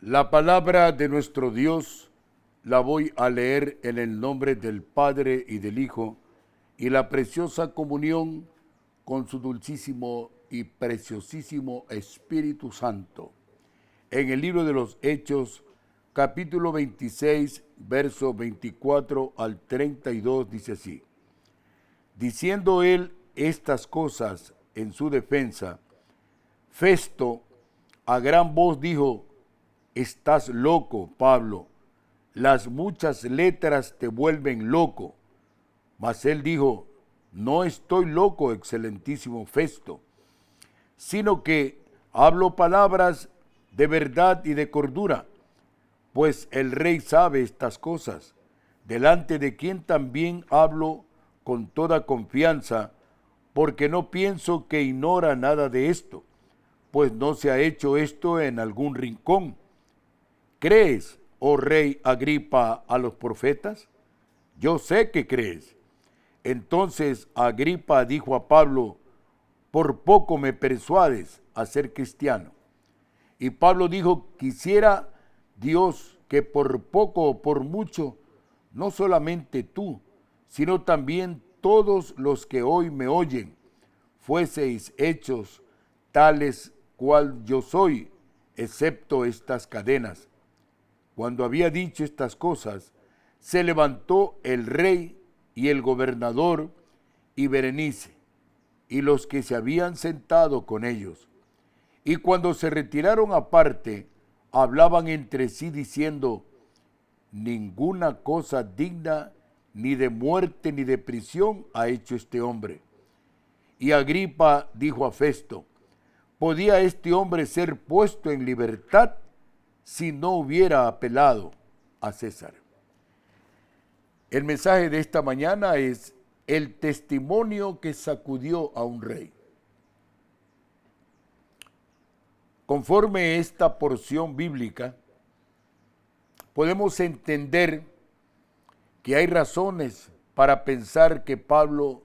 La palabra de nuestro Dios la voy a leer en el nombre del Padre y del Hijo y la preciosa comunión con su dulcísimo y preciosísimo Espíritu Santo. En el libro de los Hechos, capítulo 26, verso 24 al 32, dice así: Diciendo él estas cosas en su defensa, Festo a gran voz dijo: Estás loco, Pablo, las muchas letras te vuelven loco. Mas él dijo: No estoy loco, excelentísimo Festo, sino que hablo palabras de verdad y de cordura, pues el rey sabe estas cosas, delante de quien también hablo con toda confianza, porque no pienso que ignora nada de esto, pues no se ha hecho esto en algún rincón. ¿Crees, oh rey Agripa, a los profetas? Yo sé que crees. Entonces Agripa dijo a Pablo: por poco me persuades a ser cristiano. Y Pablo dijo: quisiera Dios que por poco o por mucho, no solamente tú, sino también todos los que hoy me oyen, fueseis hechos tales cual yo soy, excepto estas cadenas. Cuando había dicho estas cosas, se levantó el rey y el gobernador y Berenice, y los que se habían sentado con ellos. Y cuando se retiraron aparte, hablaban entre sí diciendo: ninguna cosa digna ni de muerte ni de prisión ha hecho este hombre. Y Agripa dijo a Festo: ¿podía este hombre ser puesto en libertad si no hubiera apelado a César? El mensaje de esta mañana es el testimonio que sacudió a un rey. Conforme esta porción bíblica, podemos entender que hay razones para pensar que Pablo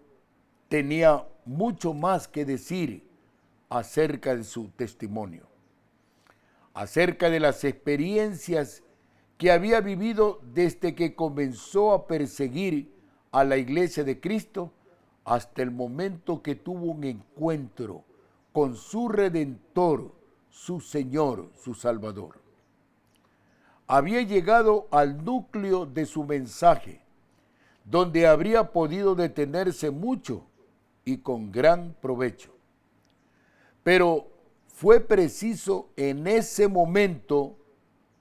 tenía mucho más que decir acerca de su testimonio, acerca de las experiencias que había vivido desde que comenzó a perseguir a la iglesia de Cristo hasta el momento que tuvo un encuentro con su Redentor, su Señor, su Salvador. Había llegado al núcleo de su mensaje, donde habría podido detenerse mucho y con gran provecho. Pero fue preciso en ese momento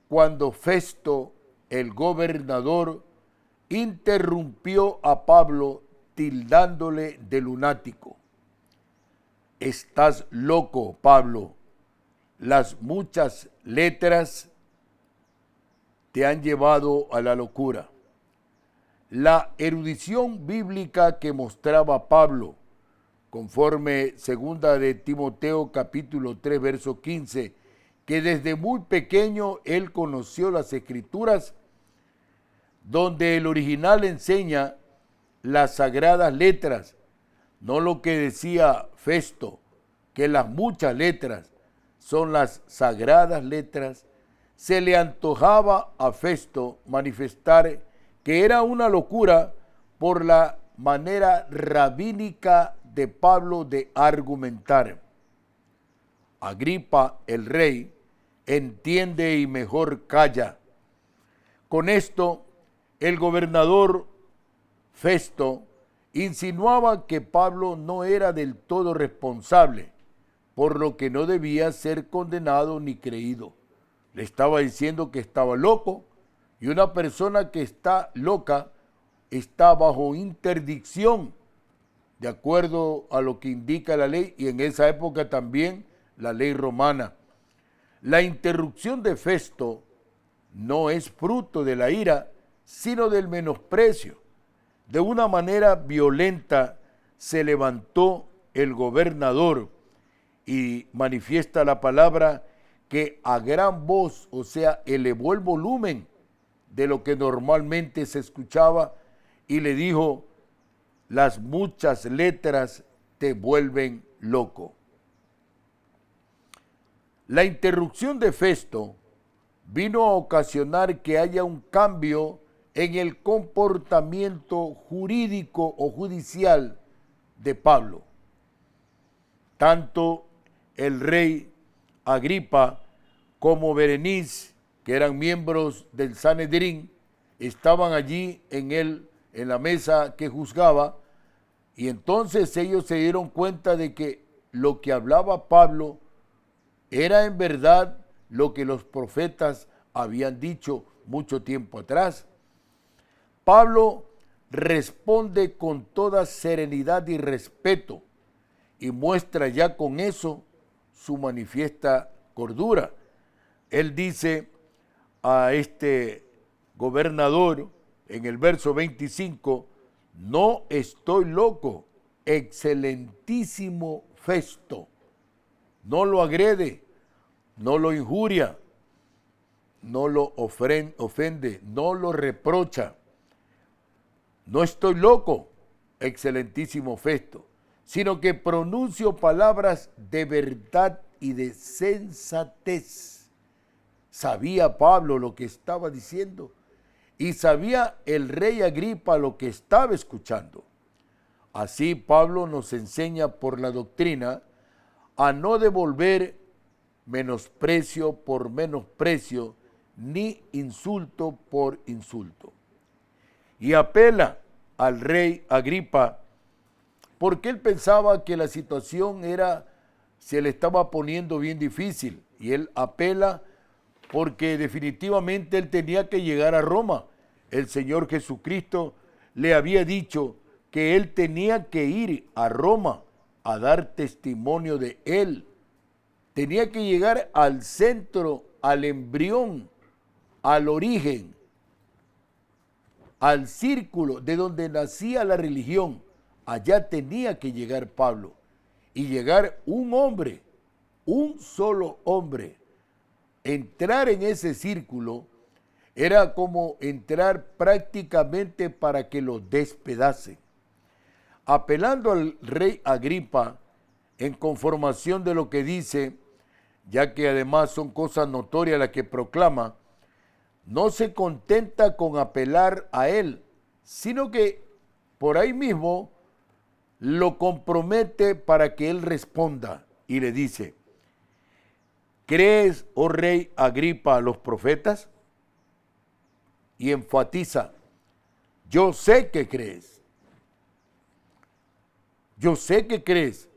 cuando Festo, el gobernador, interrumpió a Pablo tildándole de lunático. Estás loco, Pablo. Las muchas letras te han llevado a la locura. La erudición bíblica que mostraba Pablo, conforme segunda de Timoteo capítulo 3, verso 15, que desde muy pequeño él conoció las escrituras, donde el original enseña las sagradas letras, no lo que decía Festo, que las muchas letras son las sagradas letras. Se le antojaba a Festo manifestar que era una locura por la manera rabínica de Pablo de argumentar. Agripa, el rey, entiende y mejor calla. Con esto, el gobernador Festo insinuaba que Pablo no era del todo responsable, por lo que no debía ser condenado ni creído. Le estaba diciendo que estaba loco, y una persona que está loca está bajo interdicción, de acuerdo a lo que indica la ley, y en esa época también la ley romana. La interrupción de Festo no es fruto de la ira, sino del menosprecio. De una manera violenta se levantó el gobernador y manifiesta la palabra que a gran voz, o sea, elevó el volumen de lo que normalmente se escuchaba y le dijo: las muchas letras te vuelven loco. La interrupción de Festo vino a ocasionar que haya un cambio en el comportamiento jurídico o judicial de Pablo. Tanto el rey Agripa como Berenice, que eran miembros del Sanedrín, estaban allí en la mesa que juzgaba, y entonces ellos se dieron cuenta de que lo que hablaba Pablo era en verdad lo que los profetas habían dicho mucho tiempo atrás. Pablo responde con toda serenidad y respeto y muestra ya con eso su manifiesta cordura. Él dice a este gobernador en el verso 25, no estoy loco, excelentísimo Festo. No lo agrede, no lo injuria, no lo ofende, no lo reprocha. No estoy loco, excelentísimo Festo, sino que pronuncio palabras de verdad y de sensatez. Sabía Pablo lo que estaba diciendo y sabía el rey Agripa lo que estaba escuchando. Así Pablo nos enseña por la doctrina a no devolver menosprecio por menosprecio, ni insulto por insulto. Y apela al rey Agripa porque él pensaba que la situación se le estaba poniendo bien difícil, y él apela porque definitivamente él tenía que llegar a Roma. El Señor Jesucristo le había dicho que él tenía que ir a Roma a dar testimonio de él. Tenía que llegar al centro, al embrión, al origen, al círculo de donde nacía la religión. Allá tenía que llegar Pablo y llegar un hombre, un solo hombre. Entrar en ese círculo era como entrar prácticamente para que lo despedacen. Apelando al rey Agripa en conformación de lo que dice, ya que además son cosas notorias las que proclama, no se contenta con apelar a él, sino que por ahí mismo lo compromete para que él responda y le dice, ¿crees, oh rey Agripa, a los profetas? Y enfatiza, yo sé que crees. Yo sé que crees.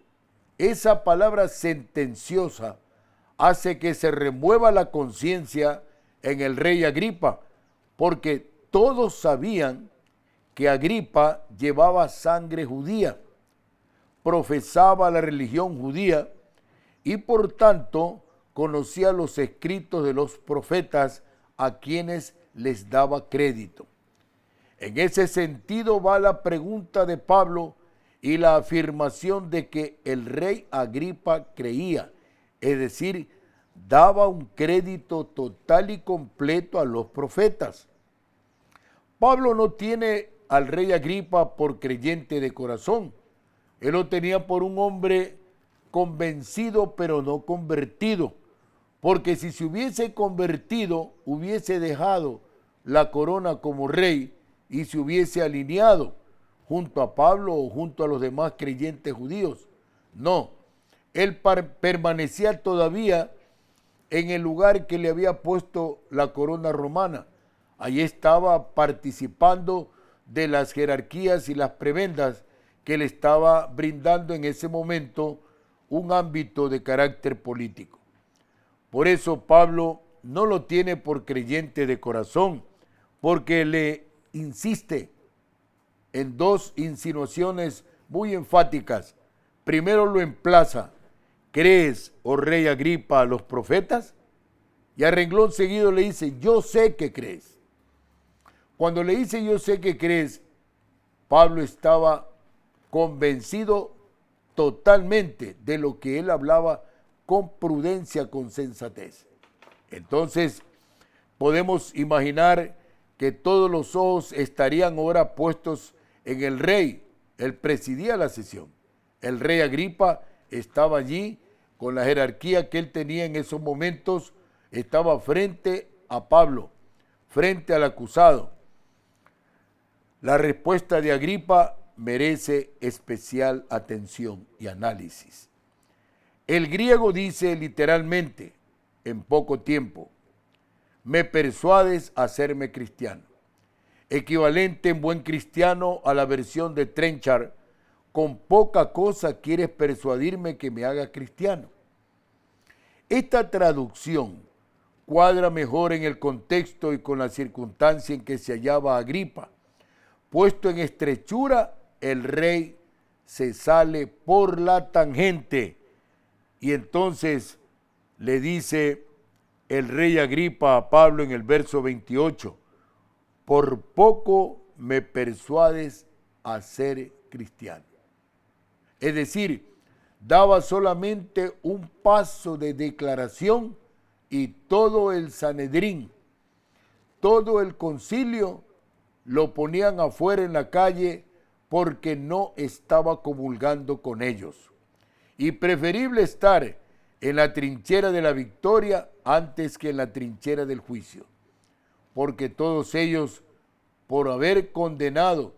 Esa palabra sentenciosa hace que se remueva la conciencia en el rey Agripa, porque todos sabían que Agripa llevaba sangre judía, profesaba la religión judía y por tanto conocía los escritos de los profetas a quienes les daba crédito. En ese sentido va la pregunta de Pablo y la afirmación de que el rey Agripa creía, es decir, daba un crédito total y completo a los profetas. Pablo no tiene al rey Agripa por creyente de corazón. Él lo tenía por un hombre convencido pero no convertido, porque si se hubiese convertido, hubiese dejado la corona como rey y se hubiese alineado junto a Pablo o junto a los demás creyentes judíos. No, él permanecía todavía en el lugar que le había puesto la corona romana. Allí estaba participando de las jerarquías y las prebendas que le estaba brindando en ese momento un ámbito de carácter político. Por eso Pablo no lo tiene por creyente de corazón, porque le insiste en dos insinuaciones muy enfáticas. Primero lo emplaza, ¿crees, oh rey Agripa, a los profetas? Y a renglón seguido le dice, yo sé que crees. Cuando le dice yo sé que crees, Pablo estaba convencido totalmente de lo que él hablaba con prudencia, con sensatez. Entonces, podemos imaginar que todos los ojos estarían ahora puestos en el rey. Él presidía la sesión. El rey Agripa estaba allí con la jerarquía que él tenía en esos momentos, estaba frente a Pablo frente al acusado. La respuesta de Agripa merece especial atención y análisis. El griego dice literalmente, en poco tiempo, me persuades a hacerme cristiano. Equivalente en buen cristiano a la versión de Trenchard, con poca cosa quieres persuadirme que me haga cristiano. Esta traducción cuadra mejor en el contexto y con la circunstancia en que se hallaba Agripa. Puesto en estrechura, el rey se sale por la tangente y entonces le dice el rey Agripa a Pablo en el verso 28, por poco me persuades a ser cristiano. Es decir, daba solamente un paso de declaración y todo el Sanedrín, todo el concilio lo ponían afuera en la calle porque no estaba comulgando con ellos. Y preferible estar en la trinchera de la victoria antes que en la trinchera del juicio, porque todos ellos, por haber condenado,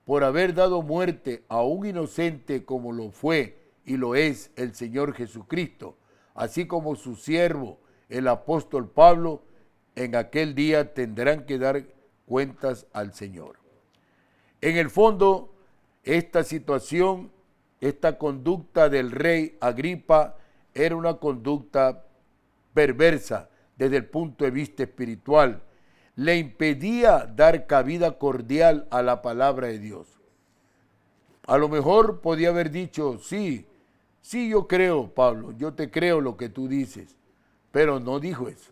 por haber dado muerte a un inocente como lo fue y lo es el Señor Jesucristo, así como su siervo, el apóstol Pablo, en aquel día tendrán que dar cuentas al Señor. En el fondo, esta situación, esta conducta del rey Agripa era una conducta perversa desde el punto de vista espiritual. Le impedía dar cabida cordial a la palabra de Dios. A lo mejor podía haber dicho, sí, yo creo, Pablo, yo te creo lo que tú dices, pero no dijo eso.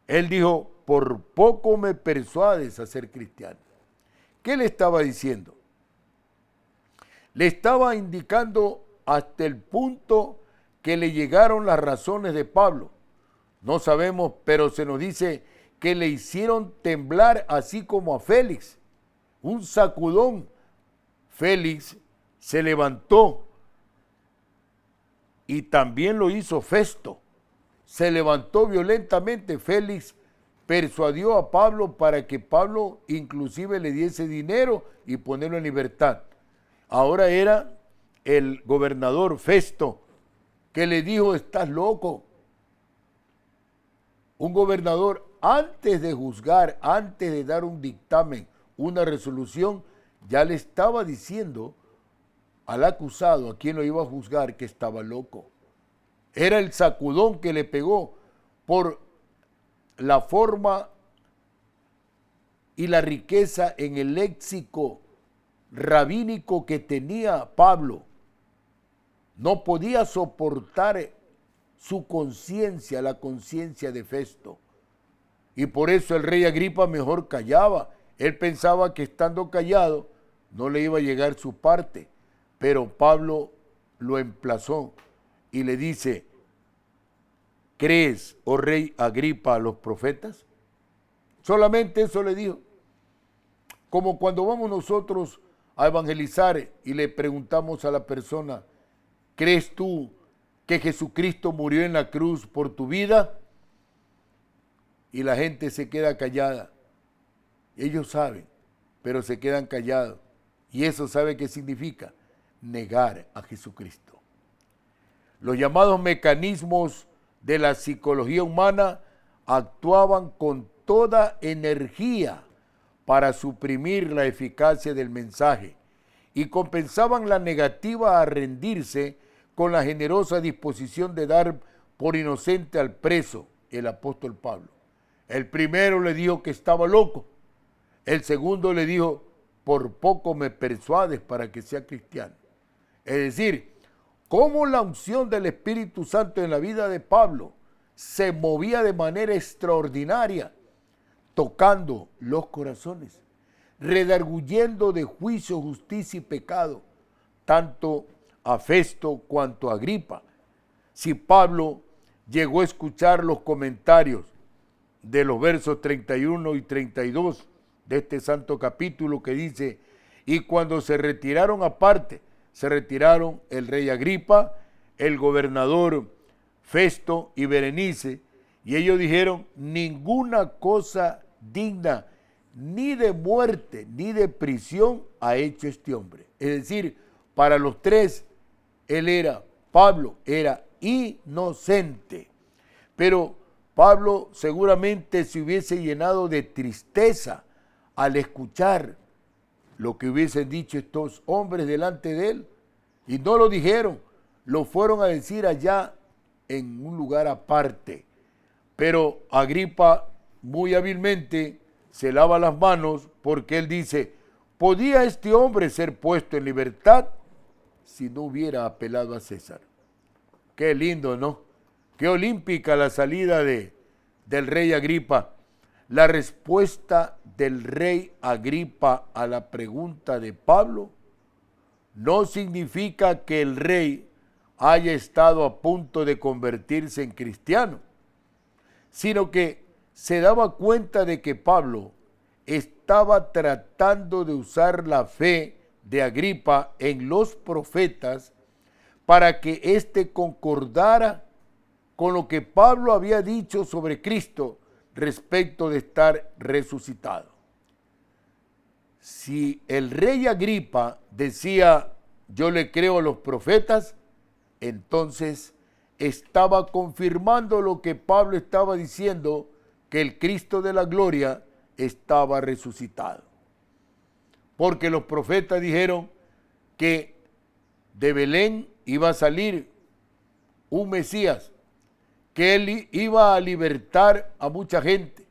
Él dijo, por poco me persuades a ser cristiano. ¿Qué le estaba diciendo? Le estaba indicando hasta el punto que le llegaron las razones de Pablo. No sabemos, pero se nos dice que le hicieron temblar así como a Félix. Un sacudón. Félix se levantó y también lo hizo Festo. Se levantó violentamente. Félix persuadió a Pablo para que Pablo inclusive le diese dinero y ponerlo en libertad. Ahora era el gobernador Festo que le dijo, estás loco. Un gobernador, antes de juzgar, antes de dar un dictamen, una resolución, ya le estaba diciendo al acusado, a quien lo iba a juzgar, que estaba loco. Era el sacudón que le pegó por la forma y la riqueza en el léxico rabínico que tenía Pablo. No podía soportar su conciencia, la conciencia de Festo. Y por eso el rey Agripa mejor callaba. Él pensaba que estando callado no le iba a llegar su parte. Pero Pablo lo emplazó y le dice, ¿crees, oh rey Agripa, a los profetas? Solamente eso le dijo. Como cuando vamos nosotros a evangelizar y le preguntamos a la persona, ¿crees tú que Jesucristo murió en la cruz por tu vida? Y la gente se queda callada. Ellos saben, pero se quedan callados. Y eso ¿sabe qué significa? Negar a Jesucristo. Los llamados mecanismos de la psicología humana actuaban con toda energía para suprimir la eficacia del mensaje y compensaban la negativa a rendirse con la generosa disposición de dar por inocente al preso, el apóstol Pablo. El primero le dijo que estaba loco. El segundo le dijo, por poco me persuades para que sea cristiano. Es decir, cómo la unción del Espíritu Santo en la vida de Pablo se movía de manera extraordinaria, tocando los corazones, redarguyendo de juicio, justicia y pecado, tanto a Festo cuanto a Agripa. Si Pablo llegó a escuchar los comentarios de los versos 31 y 32 de este santo capítulo que dice, y cuando se retiraron aparte, se retiraron el rey Agripa, el gobernador Festo y Berenice, Y ellos dijeron, ninguna cosa digna ni de muerte ni de prisión ha hecho este hombre. Es decir, para los tres, Pablo era inocente. Pero Pablo seguramente se hubiese llenado de tristeza al escuchar lo que hubiesen dicho estos hombres delante de él. Y no lo dijeron, lo fueron a decir allá en un lugar aparte. Pero Agripa muy hábilmente se lava las manos porque él dice, ¿podía este hombre ser puesto en libertad si no hubiera apelado a César? Qué lindo, ¿no? Qué olímpica la salida del rey Agripa. La respuesta del rey Agripa a la pregunta de Pablo no significa que el rey haya estado a punto de convertirse en cristiano, sino que se daba cuenta de que Pablo estaba tratando de usar la fe de Agripa en los profetas para que éste concordara con lo que Pablo había dicho sobre Cristo respecto de estar resucitado. Si el rey Agripa decía, yo le creo a los profetas, entonces estaba confirmando lo que Pablo estaba diciendo, que el Cristo de la gloria estaba resucitado. Porque los profetas dijeron que de Belén iba a salir un Mesías, que él iba a libertar a mucha gente,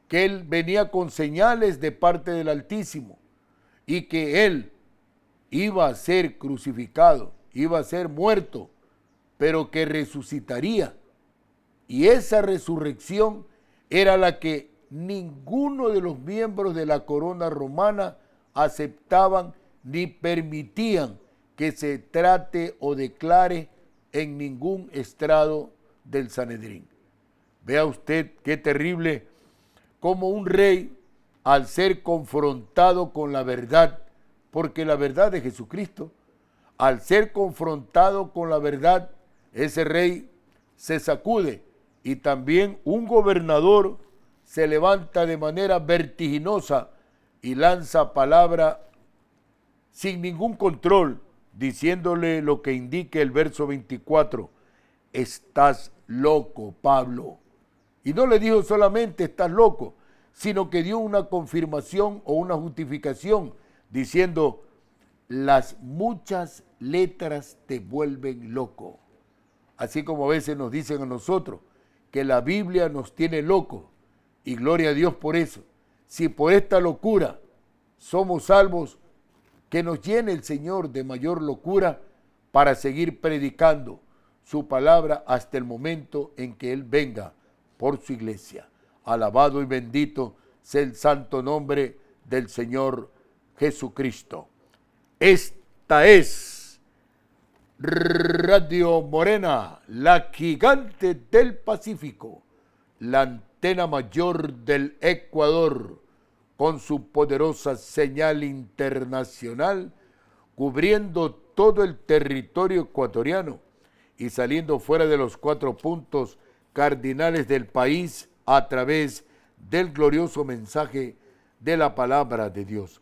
que él venía con señales de parte del Altísimo y que él iba a ser crucificado, iba a ser muerto, pero que resucitaría. Y esa resurrección era la que ninguno de los miembros de la corona romana aceptaban ni permitían que se trate o declare en ningún estrado del Sanedrín. Vea usted qué terrible como un rey, al ser confrontado con la verdad, porque la verdad de Jesucristo, al ser confrontado con la verdad, ese rey se sacude y también un gobernador se levanta de manera vertiginosa y lanza palabra sin ningún control, diciéndole lo que indica el verso 24, estás loco, Pablo. Y no le dijo solamente estás loco, sino que dio una confirmación o una justificación diciendo, las muchas letras te vuelven loco. Así como a veces nos dicen a nosotros que la Biblia nos tiene locos, y gloria a Dios por eso. Si por esta locura somos salvos, que nos llene el Señor de mayor locura para seguir predicando su palabra hasta el momento en que Él venga por su iglesia. Alabado y bendito sea el santo nombre del Señor Jesucristo. Esta es Radio Morena, la gigante del Pacífico, la antena mayor del Ecuador, con su poderosa señal internacional, cubriendo todo el territorio ecuatoriano y saliendo fuera de los 4 puntos cardinales del país a través del glorioso mensaje de la palabra de Dios.